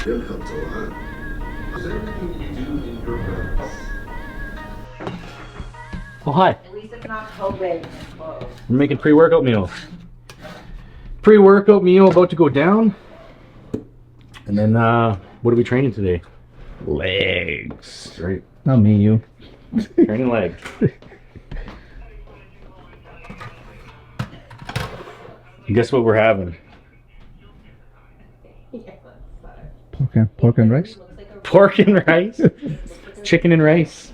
Jim helped a lot. Is there anything you do in your practice? Oh, hi. At least it's not COVID and closed. We're making pre-workout meal. Pre-workout meal about to go down. And then, what are we training today? Legs. Right. Not me, you. Training legs. And guess what we're having? Pork and rice? Pork and rice? Chicken and rice.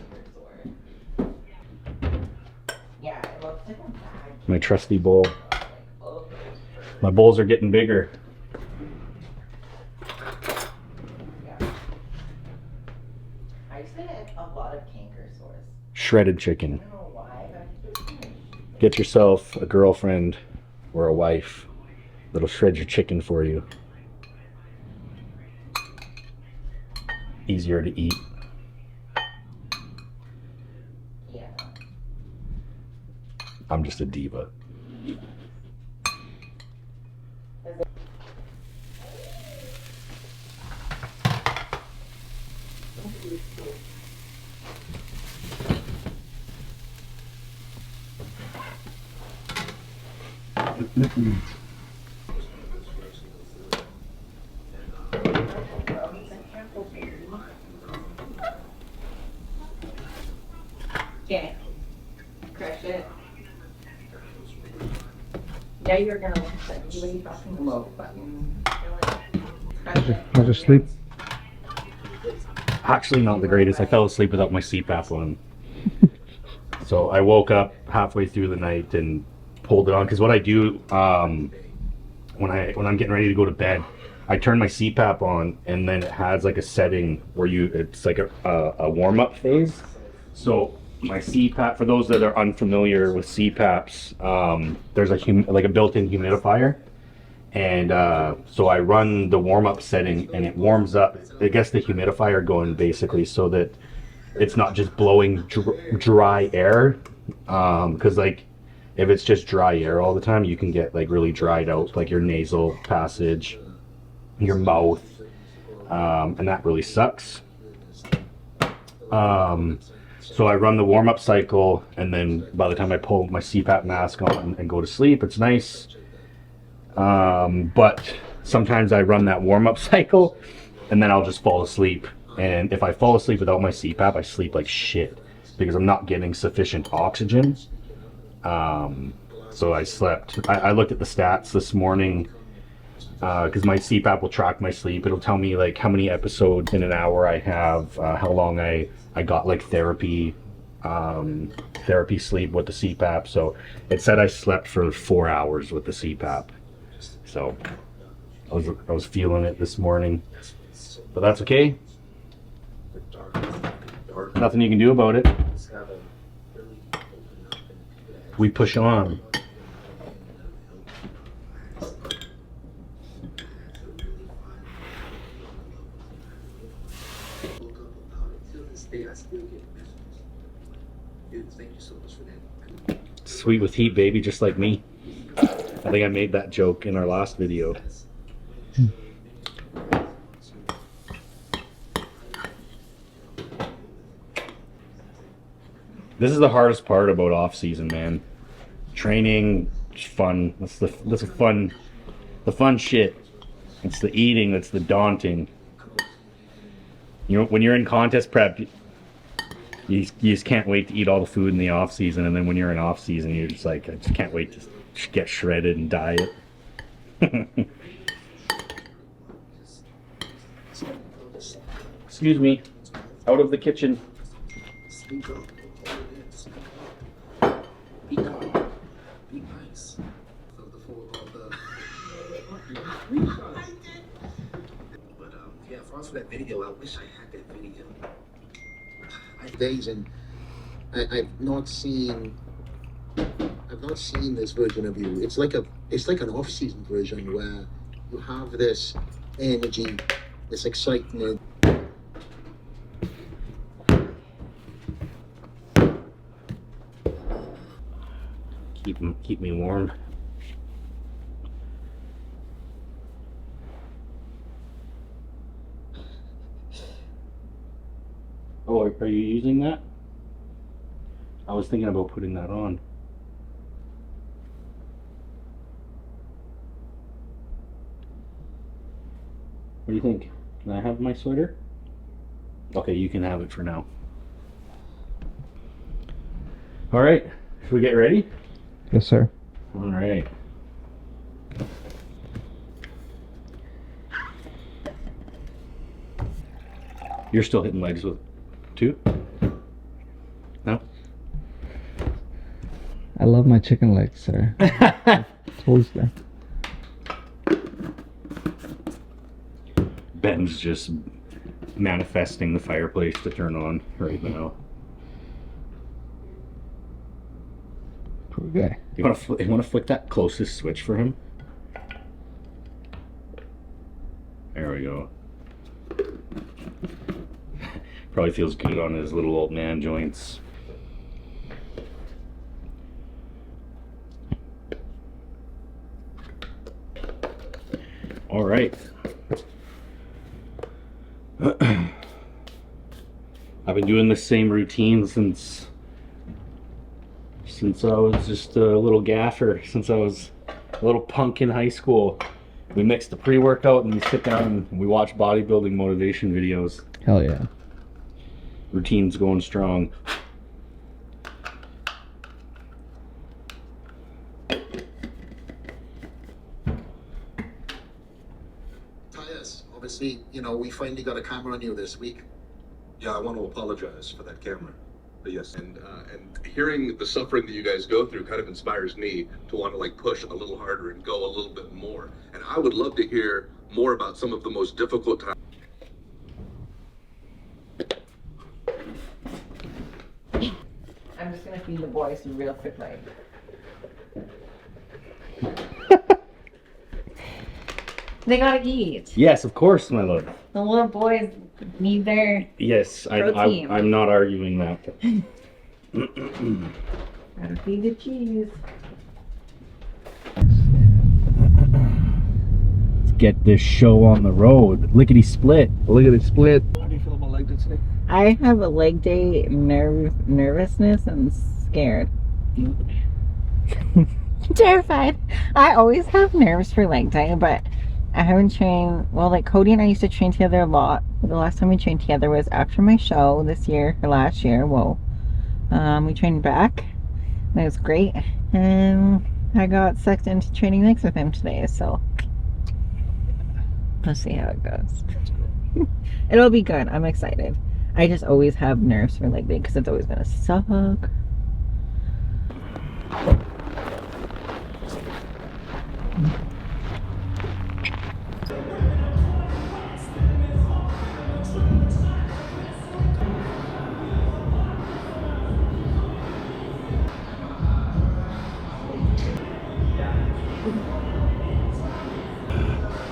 Yeah, it looks like a bag. My trusty bowl. My bowls are getting bigger. I used to get a lot of canker sores. Shredded chicken. I don't know why, but Get yourself a girlfriend or a wife that'll shred your chicken for you. Easier to eat. yeah. I'm just a diva. Okay. Crush it. Yeah, you're gonna look at it. You fucking low fucking. Crush it. How's your sleep? Actually not the greatest. I fell asleep without my CPAP on. So I woke up halfway through the night and pulled it on. Because what I do when I'm getting ready to go to bed, I turn my CPAP on, and then it has like a setting where it's like a warm-up phase. So my CPAP, for those that are unfamiliar with CPAPs, there's like a built-in humidifier. And so I run the warm-up setting, and it warms up, it gets the humidifier going basically so that it's not just blowing dry air. Because like if it's just dry air all the time, you can get like really dried out, like your nasal passage, your mouth, and that really sucks. So I run the warm-up cycle, and then by the time I pull my CPAP mask on and go to sleep, it's nice. But sometimes I run that warm-up cycle, and then I'll just fall asleep. And if I fall asleep without my CPAP, I sleep like shit because I'm not getting sufficient oxygen. So I slept. I looked at the stats this morning because my CPAP will track my sleep. It'll tell me like how many episodes in an hour I have, how long I got like therapy sleep with the CPAP. So it said I slept for 4 hours with the CPAP. So I was feeling it this morning, but that's okay. Nothing you can do about it. We push on. Sweet with heat, baby, just like me. I think I made that joke in our last video. This is the hardest part about off season, man. Training, fun. That's the fun shit. It's the eating that's the daunting. You know, when you're in contest prep, you just can't wait to eat all the food in the off season, and then when you're in off season, you're just like, I just can't wait to get shredded and diet. Excuse me, out of the kitchen. Be calm. Be nice. But yeah, for us for that video, I wish I had that video. Days and I've not seen this version of you. It's like an off-season version where you have this energy, this excitement. Keep me warm. Oh, are you using that? I was thinking about putting that on. What do you think? Can I have my sweater? Okay, you can have it for now. All right, should we get ready? Yes, sir. All right. You're still hitting legs with 2? No? I love my chicken legs, sir. Told you. Ben's just manifesting the fireplace to turn on right now. Poor guy. You want to flick that closest switch for him? There we go. Probably feels good on his little old man joints. All right. I've been doing the same routine since I was just a little gaffer, since I was a little punk in high school. We mix the pre-workout and we sit down and we watch bodybuilding motivation videos. Hell yeah. Routine's going strong. Tyus, obviously, you know, we finally got a camera on you this week. Yeah, I want to apologize for that camera. But yes, and hearing the suffering that you guys go through kind of inspires me to want to like push a little harder and go a little bit more. And I would love to hear more about some of the most difficult times. I'm just gonna feed the boys real quick, like. They gotta eat. Yes, of course, my love. The little boys need their Yes, protein. I'm not arguing that. Gotta feed the cheese. Let's get this show on the road. Lickety split. Lickety split. How do you feel about leg day today? I have a leg day nervousness and scared. Terrified. I always have nerves for leg day, but I haven't trained. Well, like Cody and I used to train together a lot. The last time we trained together was after my show this year or last year. Whoa. We trained back. It was great. And I got sucked into training legs with him today, so let's see how it goes. It'll be good. I'm excited. I just always have nerves for leg day because it's always gonna suck.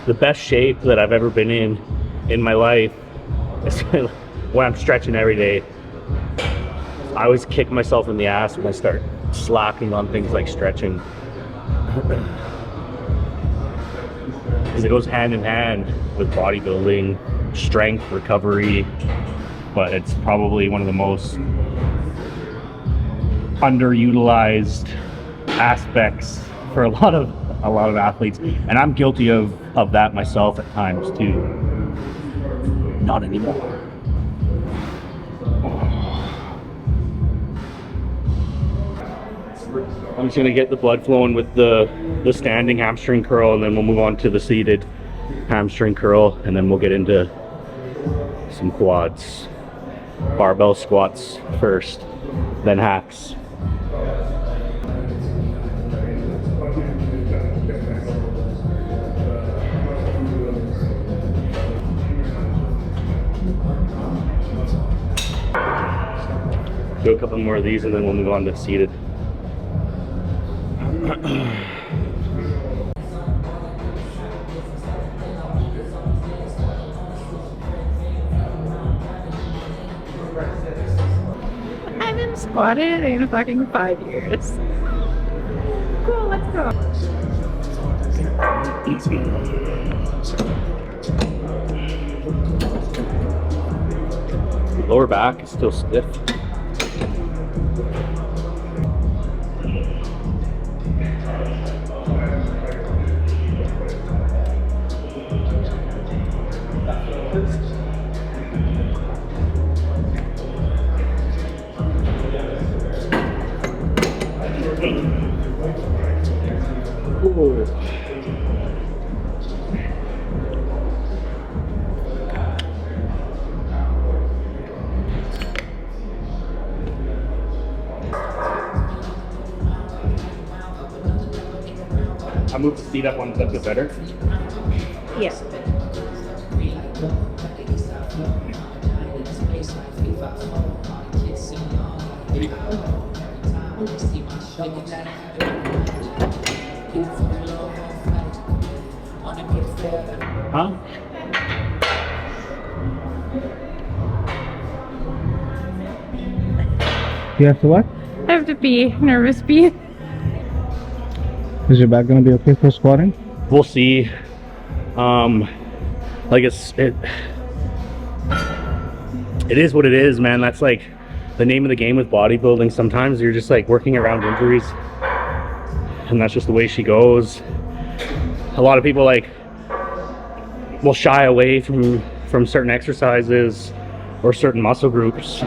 The best shape that I've ever been in my life is when I'm stretching every day. I always kick myself in the ass when I start slacking on things like stretching. Because it goes hand in hand with bodybuilding, strength, recovery, but it's probably one of the most underutilized aspects for a lot of athletes, and I'm guilty of that myself at times too. Not anymore. I'm just gonna get the blood flowing with the standing hamstring curl, and then we'll move on to the seated hamstring curl, and then we'll get into some quads. Barbell squats first, then hacks. Do a couple more of these and then we'll move on to seated. I haven't squatted in fucking 5 years. Cool, let's go. Lower back is still stiff. Ooh. I moved the seat up one a bit better. Yes. Huh? You have to what? I have to pee. Nervous pee. Is your back gonna be okay for squatting? We'll see. Like it is what it is, man. That's like the name of the game with bodybuilding. Sometimes you're just like working around injuries, and that's just the way she goes. A lot of people like will shy away from certain exercises or certain muscle groups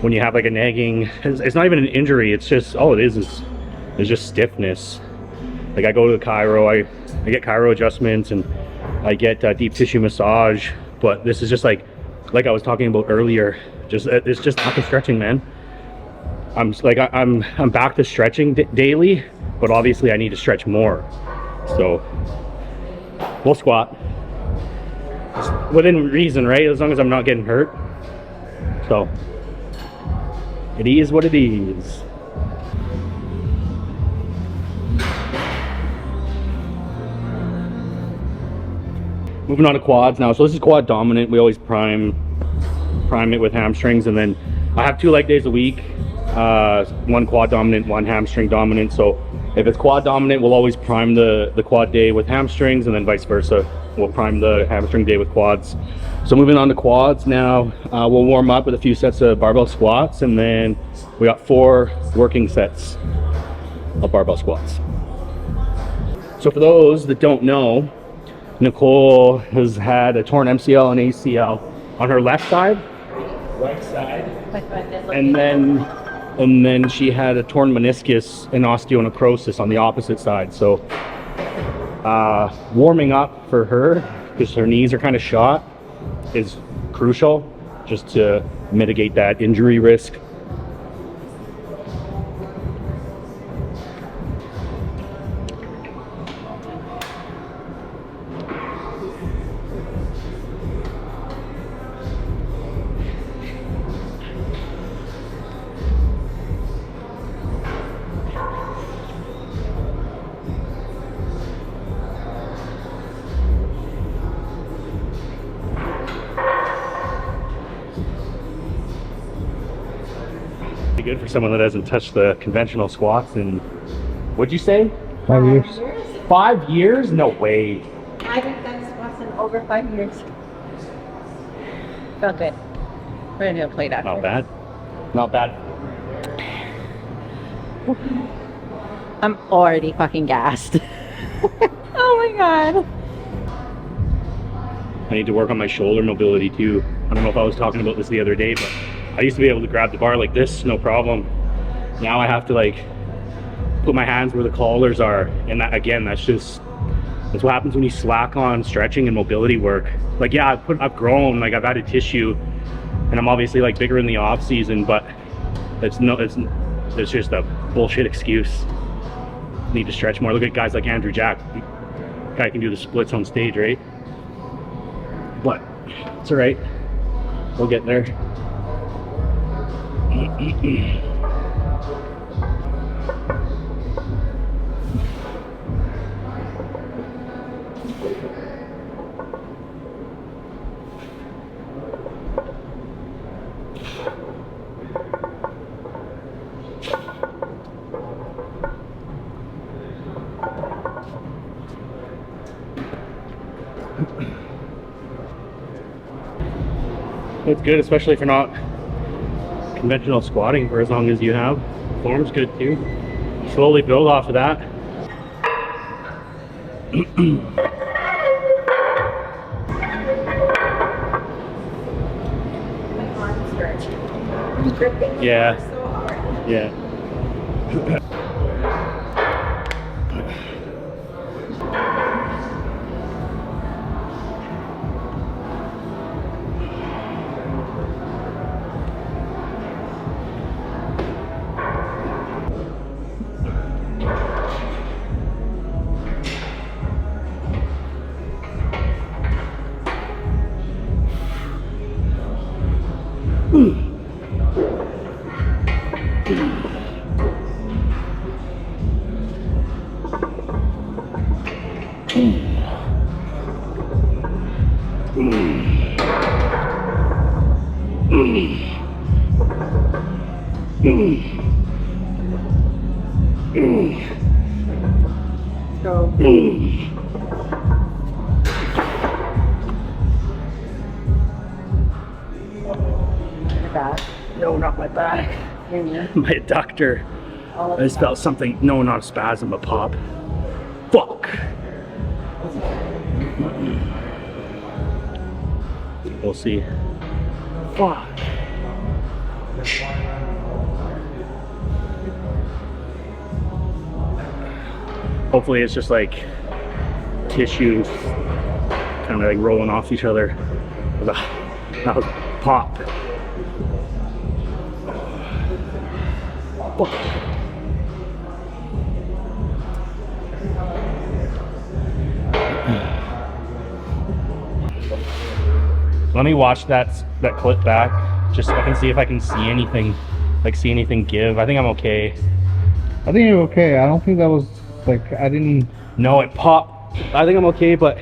when you have like a nagging. It's not even an injury. It's just all it is just stiffness. Like I go to the chiro, I get chiro adjustments and I get deep tissue massage, but this is just like I was talking about earlier. It's just lack of stretching, man. I'm back to stretching daily, but obviously I need to stretch more. So we'll squat within reason, right? As long as I'm not getting hurt. So it is what it is. Moving on to quads now. So this is quad dominant. We always prime it with hamstrings, and then I have 2 leg days a week. One quad dominant, one hamstring dominant. So if it's quad dominant, we'll always prime the quad day with hamstrings, and then vice versa. We'll prime the hamstring day with quads. So moving on to quads now, we'll warm up with a few sets of barbell squats, and then we got 4 working sets of barbell squats. So for those that don't know, Nicole has had a torn MCL and ACL on her left side, right side, and then she had a torn meniscus and osteonecrosis on the opposite side. So warming up for her, because her knees are kind of shot, is crucial just to mitigate that injury risk. Good for someone that hasn't touched the conventional squats in, what'd you say? 5 years. 5 years? No way. I haven't done squats in over 5 years. Felt good. We're gonna do a plate after. Not bad. Not bad. I'm already fucking gassed. Oh my god. I need to work on my shoulder mobility too. I don't know if I was talking about this the other day, but I used to be able to grab the bar like this, no problem. Now I have to like put my hands where the collars are, and that, again, that's what happens when you slack on stretching and mobility work. Like, yeah, I've grown, like I've added tissue, and I'm obviously like bigger in the off season, but it's just a bullshit excuse. Need to stretch more. Look at guys like Andrew Jack. Guy can do the splits on stage, right? But it's all right. We'll get there. It's good, especially if you're not conventional squatting for as long as you have. Form's good too. Slowly build off of that. Yeah. Yeah. No, not my back. My adductor. I just felt something. No, not a spasm, a pop. Fuck. We'll see. Fuck. Hopefully it's just like tissues kind of like rolling off each other. That was pop. Fuck. Let me watch that clip back, just so I can see if I can see anything, give. I think I'm okay. I think you're okay. I don't think that was like, I didn't. No, it popped. I think I'm okay, but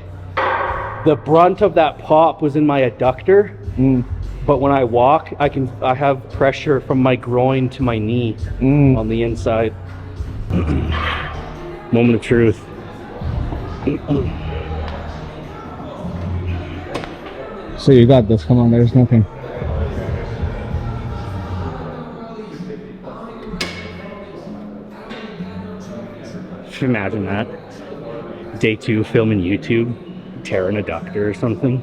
the brunt of that pop was in my adductor. But when I walk, I have pressure from my groin to my knee on the inside. Moment of truth. So you got this. Come on, there's nothing. Imagine that. Day 2 filming YouTube, tearing a adductor or something.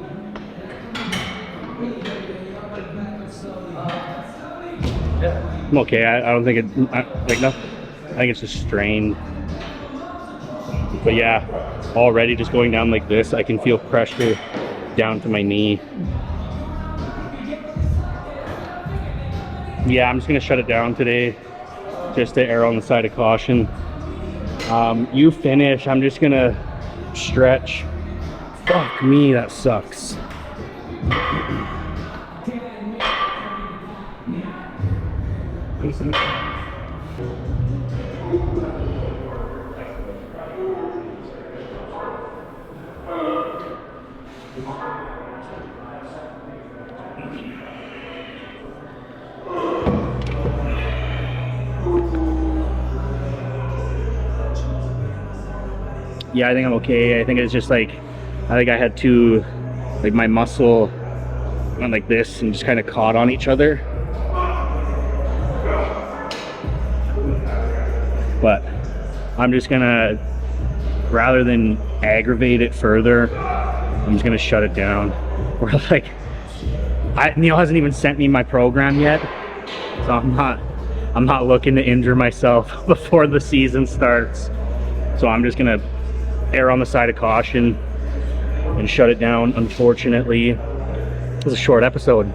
I'm okay. I don't think I think it's just strained. But yeah, already just going down like this, I can feel pressure down to my knee. Yeah, I'm just gonna shut it down today, just to err on the side of caution. You finish. I'm just gonna stretch. Fuck me, that sucks. Yeah, I think I'm okay. I think it's just like, I think I had to, like my muscle went like this and just kind of caught on each other. But I'm just gonna, rather than aggravate it further, I'm just gonna shut it down. Or like, Neil hasn't even sent me my program yet, so I'm not looking to injure myself before the season starts. So I'm just gonna err on the side of caution and shut it down. Unfortunately, it was a short episode.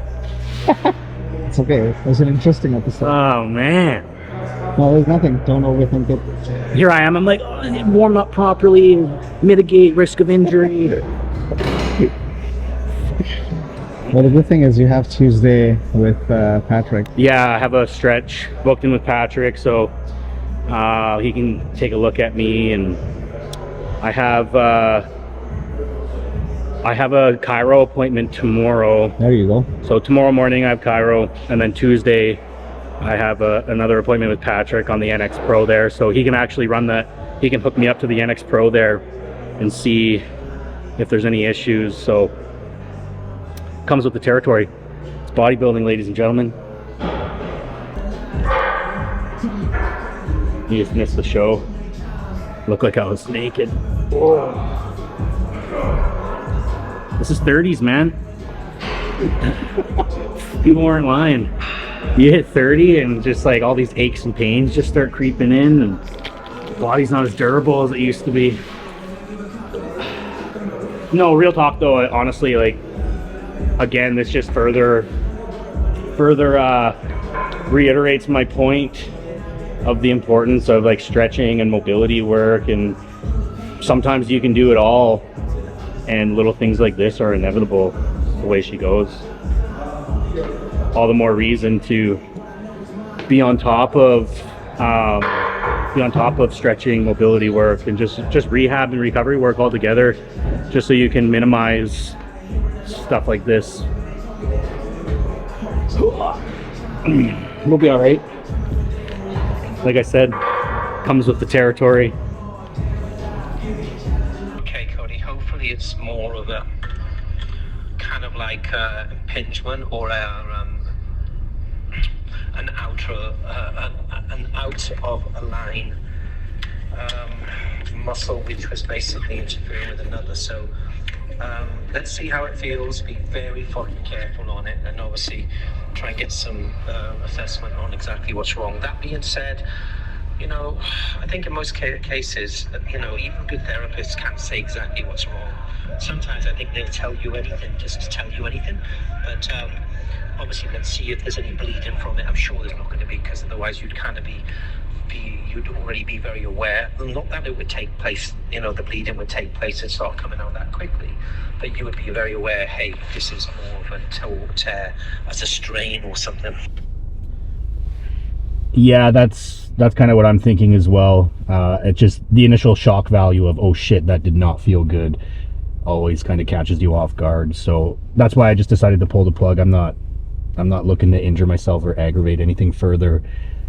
It's okay. It was an interesting episode. Oh man. No, there's nothing. Don't overthink it. Here I am. I'm like, oh, I didn't warm up properly, mitigate risk of injury. Well, the good thing is you have Tuesday with Patrick. Yeah, I have a stretch booked in with Patrick, so he can take a look at me, and I have a chiro appointment tomorrow. There you go. So tomorrow morning I have chiro, and then Tuesday I have another appointment with Patrick on the NX Pro there, so he can actually run that. He can hook me up to the NX Pro there and see if there's any issues. So comes with the territory. It's bodybuilding, ladies and gentlemen. You just missed the show. Looked like I was naked. Whoa. This is 30s, man. People weren't lying. You hit 30 and just like all these aches and pains just start creeping in, and the body's not as durable as it used to be. No, real talk though, honestly, like, again, this just further reiterates my point of the importance of like stretching and mobility work, and sometimes you can do it all, and little things like this are inevitable. The way she goes, all the more reason to be on top of stretching, mobility work, and just rehab and recovery work all together, just so you can minimize stuff like this. We'll be all right. Like I said, comes with the territory. Okay, Cody, hopefully it's more of a kind of like impingement or an out of a line muscle which was basically interfering with another. So let's see how it feels. Be very fucking careful on it, and obviously try and get some assessment on exactly what's wrong. That being said, you know, I think in most cases, you know, even good therapists can't say exactly what's wrong. Sometimes I think they'll tell you anything just to tell you anything, but obviously let's see if there's any bleeding from it. I'm sure there's not going to be, because otherwise you'd kind of you'd already be very aware. Not that it would take place, you know, the bleeding would take place and start coming out that quickly, but you would be very aware, hey, this is more of a tear as a strain or something. Yeah, that's kind of what I'm thinking as well. It's just the initial shock value of, oh shit, that did not feel good, always kind of catches you off guard. So that's why I just decided to pull the plug. I'm not looking to injure myself or aggravate anything further,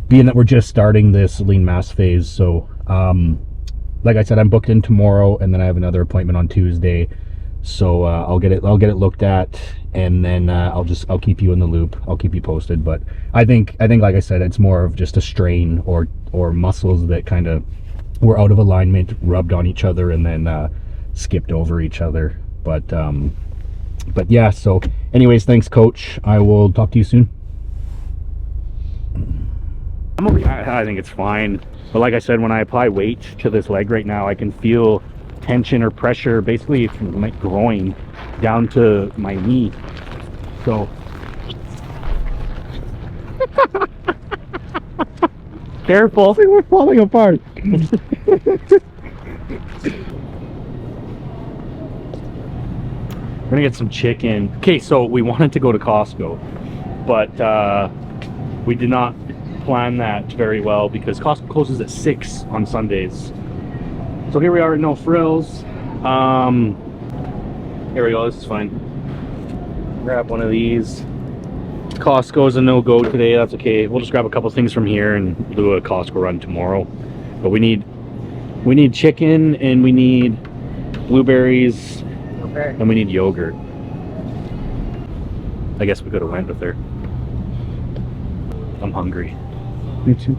being that we're just starting this lean mass phase. So like I said, I'm booked in tomorrow, and then I have another appointment on Tuesday. So I'll get it looked at, and then I'll keep you in the loop. I'll keep you posted. But I think like I said, it's more of just a strain or muscles that kind of were out of alignment, rubbed on each other, and then skipped over each other. But yeah. So anyways, thanks, coach. I will talk to you soon. I'm okay. I think it's fine. But like I said, when I apply weight to this leg right now, I can feel tension or pressure basically from my groin down to my knee. So careful. We're falling apart. We're gonna get some chicken. Okay, so we wanted to go to Costco, but we did not plan that very well because Costco closes at 6 on Sundays. So here we are at No Frills. Here we go, this is fine. Grab one of these. Costco's a no-go today, that's okay. We'll just grab a couple things from here and do a Costco run tomorrow. But we need chicken, and we need blueberries, and we need yogurt. I guess we could have went with her. I'm hungry. Me too.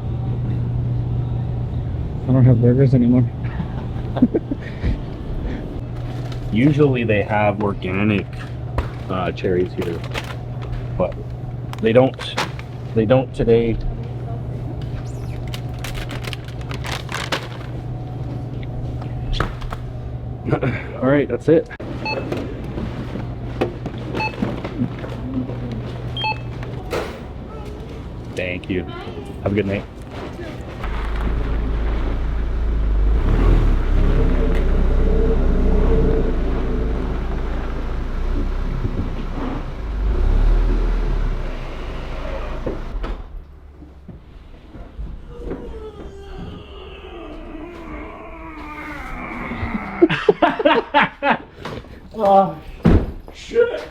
I don't have burgers anymore. Usually they have organic cherries here, but they don't today. All right, that's it. Thank you. Have a good night. Oh, shit.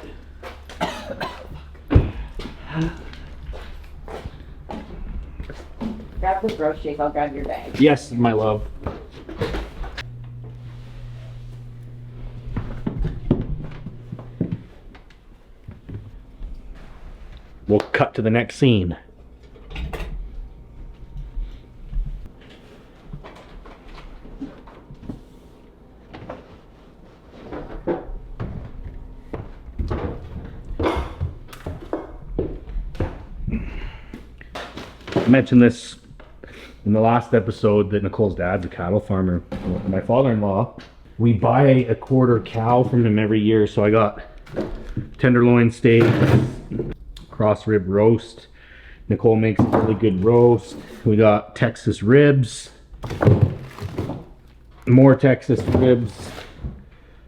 Grab the throat shake, I'll grab your bag. Yes, my love. we'll cut to the next scene. I mentioned this in the last episode that Nicole's dad's a cattle farmer. My father-in-law, we buy a quarter cow from him every year. So I got tenderloin steak, cross rib roast. Nicole makes a really good roast. We got Texas ribs, more Texas ribs,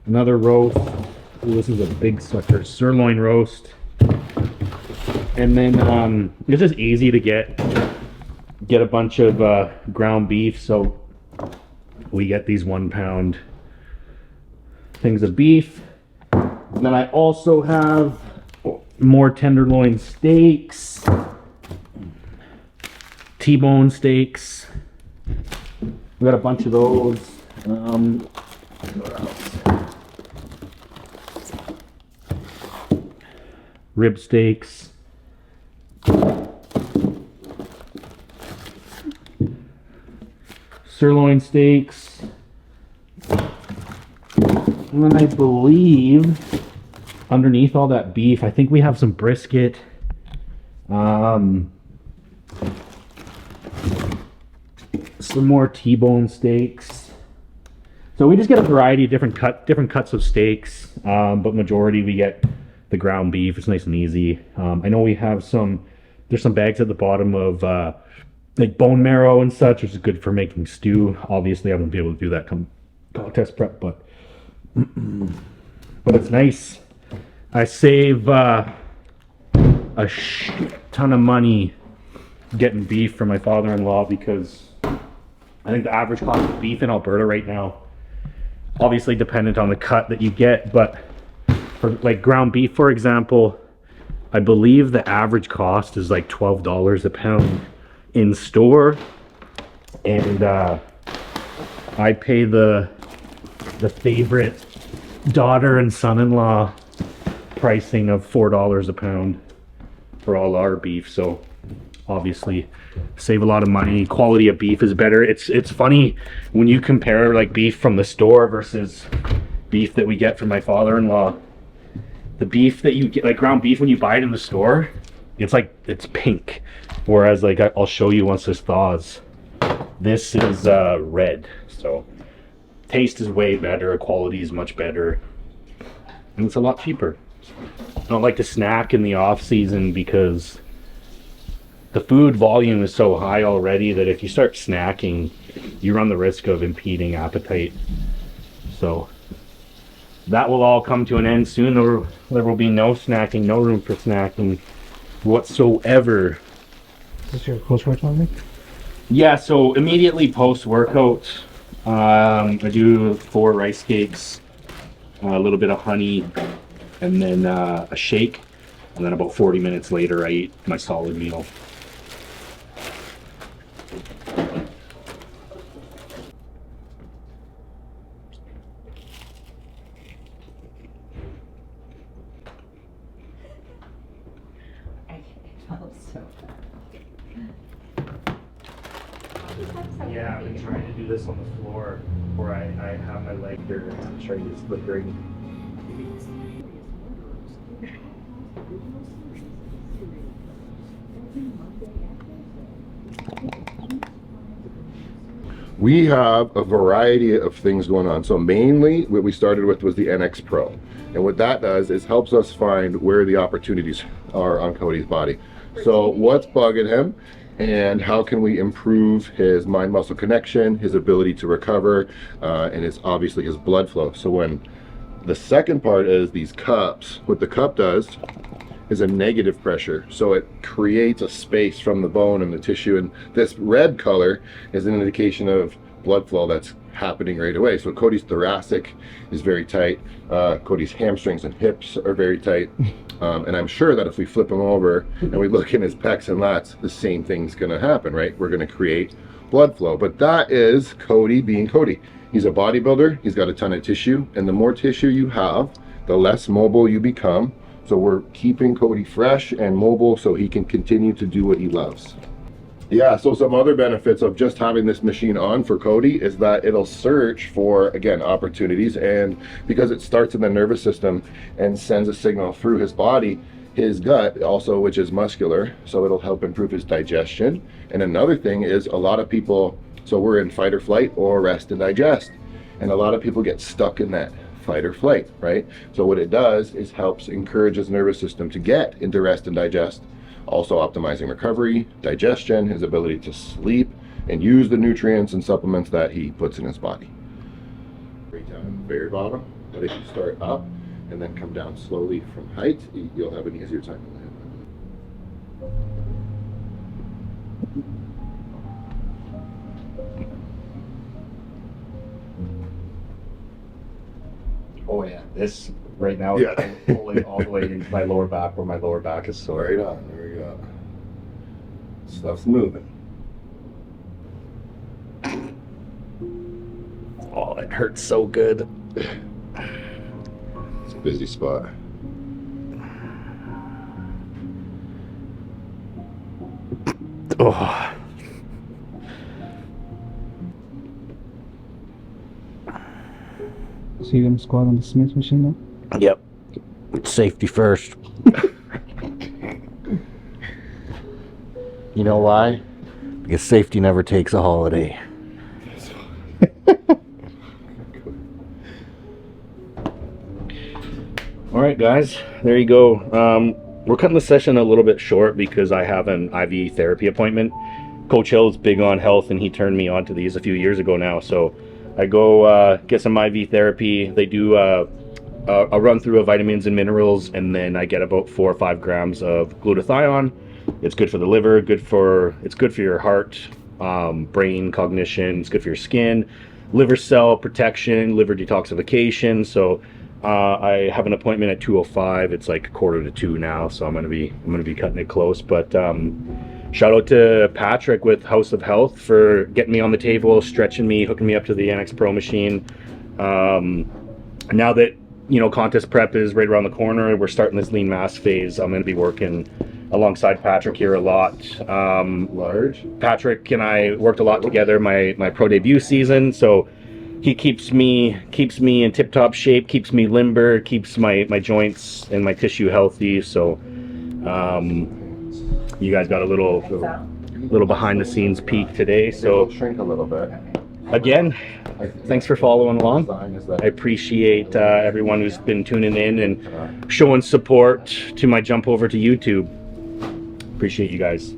another roast. Ooh, this is a big sucker, sirloin roast. And then it's just easy to get a bunch of ground beef, so we get these 1 pound things of beef. And then I also have more tenderloin steaks, T-bone steaks. We got a bunch of those. What else? Rib steaks. Sirloin steaks, and then I believe underneath all that beef, I think we have some brisket, some more T-bone steaks. So we just get a variety of different cuts of steaks, but majority we get the ground beef. It's nice and easy. I know we have there's some bags at the bottom of like bone marrow and such, which is good for making stew. Obviously, I won't be able to do that come contest prep, but it's nice. I save a ton of money getting beef for my father-in-law because I think the average cost of beef in Alberta right now, obviously dependent on the cut that you get, but for like ground beef, for example, I believe the average cost is like $12 a pound in store, and I pay the favorite daughter and son-in-law pricing of $4 a pound for all our beef. So obviously save a lot of money. Quality of beef is better. It's funny when you compare like beef from the store versus beef that we get from my father-in-law. The beef that you get, like ground beef, when you buy it in the store, it's pink. Whereas like I'll show you once this thaws. This is red. So taste is way better, quality is much better, and it's a lot cheaper. I don't like to snack in the off season because the food volume is so high already that if you start snacking, you run the risk of impeding appetite. So that will all come to an end soon. There will be no snacking, no room for snacking whatsoever. Is this your post-workout meal? Yeah, so immediately post-workout, I do 4 rice cakes, a little bit of honey, and then a shake. And then about 40 minutes later, I eat my solid meal. Yeah, I've been trying to do this on the floor where I have my leg here and try to get slippering. We have a variety of things going on. So mainly what we started with was the NX Pro. And what that does is helps us find where the opportunities are on Cody's body. So what's bugging him and how can we improve his mind-muscle connection, his ability to recover, and obviously his blood flow. So when the second part is these cups, what the cup does is a negative pressure. So it creates a space from the bone and the tissue, and this red color is an indication of blood flow that's happening right away. So Cody's thoracic is very tight, Cody's hamstrings and hips are very tight, and I'm sure that if we flip him over and we look in his pecs and lats, the same thing's gonna happen, right? We're gonna create blood flow. But that is Cody being Cody. He's a bodybuilder, he's got a ton of tissue, and the more tissue you have, the less mobile you become, So we're keeping Cody fresh and mobile so he can continue to do what he loves. Yeah, so some other benefits of just having this machine on for Cody is that it'll search for, again, opportunities, and because it starts in the nervous system and sends a signal through his body, his gut also, which is muscular, so it'll help improve his digestion. And another thing is a lot of people, so we're in fight or flight or rest and digest, and a lot of people get stuck in that fight or flight, right? So what it does is helps encourage his nervous system to get into rest and digest, also optimizing recovery, digestion, his ability to sleep, and use the nutrients and supplements that he puts in his body. Right down at the very bottom, but if you start up and then come down slowly from height, you'll have an easier time to land. Oh yeah, this right now Yeah. is pulling all the way into my lower back where my lower back is sore. Right on, there we go. Stuff's moving. Oh, it hurts so good. It's a busy spot. Oh. So you're gonna squat on the Smith machine now? Yep. Safety first. You know why? Because safety never takes a holiday. All right, guys, there you go. We're cutting the session a little bit short because I have an IV therapy appointment. Coach Hill's big on health, and he turned me on to these a few years ago now. So I go get some IV therapy. They do a run through of vitamins and minerals, and then I get about 4 or 5 grams of glutathione. It's good for the liver, it's good for your heart, brain, cognition. It's good for your skin, liver cell protection, liver detoxification. So I have an appointment at 2:05. It's like 1:45 now, so I'm gonna be cutting it close. But shout out to Patrick with House of Health for getting me on the table, stretching me, hooking me up to the NX Pro machine. Now that contest prep is right around the corner, we're starting this lean mass phase. I'm gonna be working alongside Patrick here a lot. Patrick and I worked a lot together my pro debut season, so he keeps me in tip-top shape, keeps me limber, keeps my joints and my tissue healthy. So you guys got a little behind the scenes peek today. So Shrink a little bit. again, thanks for following along. I appreciate everyone who's been tuning in and showing support to my jump over to YouTube. Appreciate you guys.